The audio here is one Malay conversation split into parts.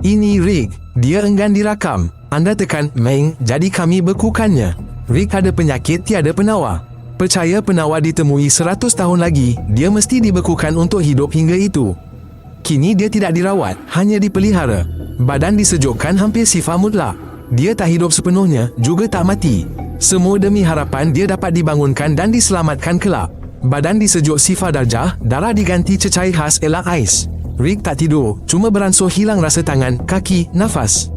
Ini Rick. Dia enggan dirakam. Anda tekan main, jadi kami bekukannya. Rick ada penyakit tiada penawar. Percaya penawar ditemui 100 tahun lagi, dia mesti dibekukan untuk hidup hingga itu. Kini dia tidak dirawat, hanya dipelihara. Badan disejukkan hampir sifar mutlak. Dia tak hidup sepenuhnya, juga tak mati. Semua demi harapan dia dapat dibangunkan dan diselamatkan kelak. Badan disejuk sifar darjah, darah diganti cecair khas elak ais. Rick tak tidur, cuma beransur hilang rasa tangan, kaki, nafas.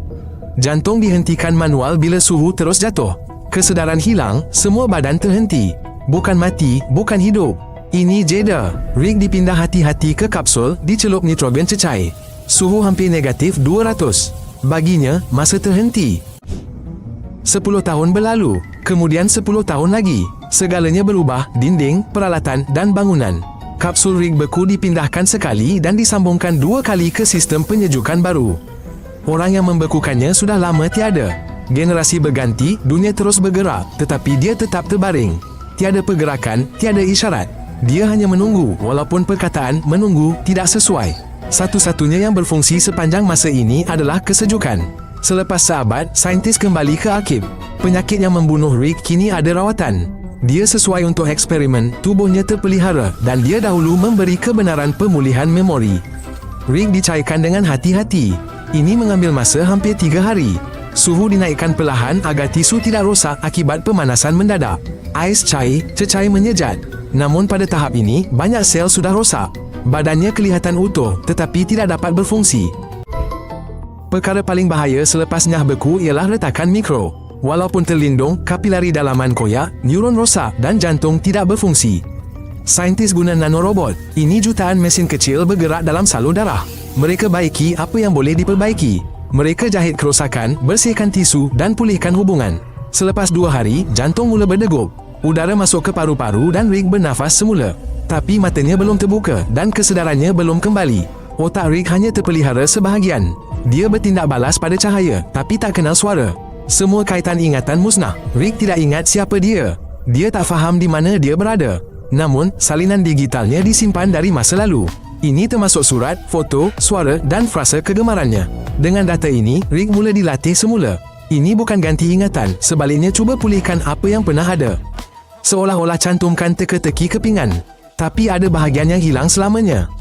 Jantung dihentikan manual bila suhu terus jatuh. Kesedaran hilang, semua badan terhenti. Bukan mati, bukan hidup. Ini jeda. Rick dipindah hati-hati ke kapsul, dicelup nitrogen cecair. Suhu hampir negatif 200. Baginya, masa terhenti. 10 tahun berlalu. Kemudian 10 tahun lagi. Segalanya berubah, dinding, peralatan dan bangunan. Kapsul Rick beku dipindahkan sekali dan disambungkan 2 kali ke sistem penyejukan baru. Orang yang membekukannya sudah lama tiada. Generasi berganti, dunia terus bergerak, tetapi dia tetap terbaring. Tiada pergerakan, tiada isyarat. Dia hanya menunggu, walaupun perkataan menunggu tidak sesuai. Satu-satunya yang berfungsi sepanjang masa ini adalah kesejukan. Selepas seabad, saintis kembali ke arkib. Penyakit yang membunuh Rick kini ada rawatan. Dia sesuai untuk eksperimen, tubuhnya terpelihara dan dia dahulu memberi kebenaran pemulihan memori. Rick dicairkan dengan hati-hati. Ini mengambil masa hampir 3 hari. Suhu dinaikkan perlahan agar tisu tidak rosak akibat pemanasan mendadak. Ais cair, cecair menyejat. Namun pada tahap ini, banyak sel sudah rosak. Badannya kelihatan utuh tetapi tidak dapat berfungsi. Perkara paling bahaya selepas nyah beku ialah retakan mikro. Walaupun terlindung, kapilari dalaman koyak, neuron rosak dan jantung tidak berfungsi. Saintis guna nanorobot. Ini jutaan mesin kecil bergerak dalam salur darah. Mereka baiki apa yang boleh diperbaiki. Mereka jahit kerosakan, bersihkan tisu dan pulihkan hubungan. Selepas 2 hari, jantung mula berdegup. Udara masuk ke paru-paru dan Rick bernafas semula. Tapi matanya belum terbuka dan kesedarannya belum kembali. Otak Rick hanya terpelihara sebahagian. Dia bertindak balas pada cahaya, tapi tak kenal suara. Semua kaitan ingatan musnah. Rick tidak ingat siapa dia. Dia tak faham di mana dia berada. Namun, salinan digitalnya disimpan dari masa lalu. Ini termasuk surat, foto, suara dan frasa kegemarannya. Dengan data ini, Rick mula dilatih semula. Ini bukan ganti ingatan, sebaliknya cuba pulihkan apa yang pernah ada. Seolah-olah cantumkan teka-teki kepingan. Tapi ada bahagian yang hilang selamanya.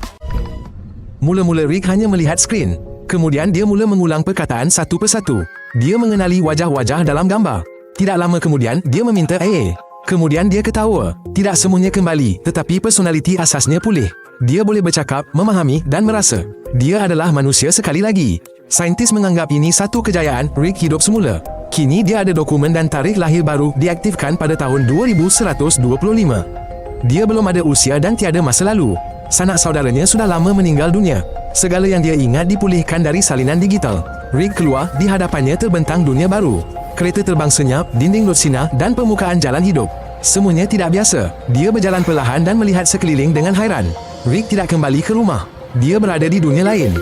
Mula-mula Rick hanya melihat skrin. Kemudian dia mula mengulang perkataan satu persatu. Dia mengenali wajah-wajah dalam gambar. Tidak lama kemudian, dia meminta air. Kemudian dia ketawa. Tidak semuanya kembali, tetapi personaliti asasnya pulih. Dia boleh bercakap, memahami dan merasa. Dia adalah manusia sekali lagi. Saintis menganggap ini satu kejayaan. Rick hidup semula. Kini dia ada dokumen dan tarikh lahir baru diaktifkan pada tahun 2125. Dia belum ada usia dan tiada masa lalu. Sanak saudaranya sudah lama meninggal dunia. Segala yang dia ingat dipulihkan dari salinan digital. Rick keluar, di hadapannya terbentang dunia baru. Kereta terbang senyap, dinding lutsina dan permukaan jalan hidup. Semuanya tidak biasa. Dia berjalan perlahan dan melihat sekeliling dengan hairan. Rick tidak kembali ke rumah. Dia berada di dunia lain.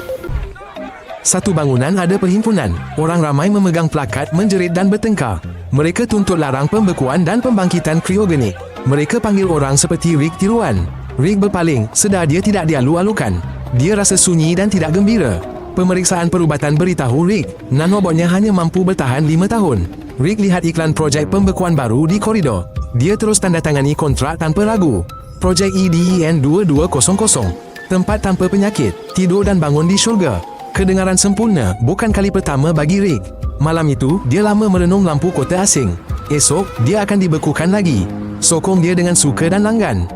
Satu bangunan ada perhimpunan. Orang ramai memegang plakat, menjerit dan bertengkar. Mereka tuntut larang pembekuan dan pembangkitan kriogenik. Mereka panggil orang seperti Rick tiruan. Rick berpaling, sedar dia tidak dialu-alukan. Dia rasa sunyi dan tidak gembira. Pemeriksaan perubatan beritahu Rick, nanobotnya hanya mampu bertahan 5 tahun. Rick lihat iklan projek pembekuan baru di koridor. Dia terus tanda tangani kontrak tanpa ragu. Projek EDEN 2200. Tempat tanpa penyakit, tidur dan bangun di syurga. Kedengaran sempurna, bukan kali pertama bagi Rick. Malam itu, dia lama merenung lampu kota asing. Esok, dia akan dibekukan lagi. Sokong dia dengan suka dan langgan.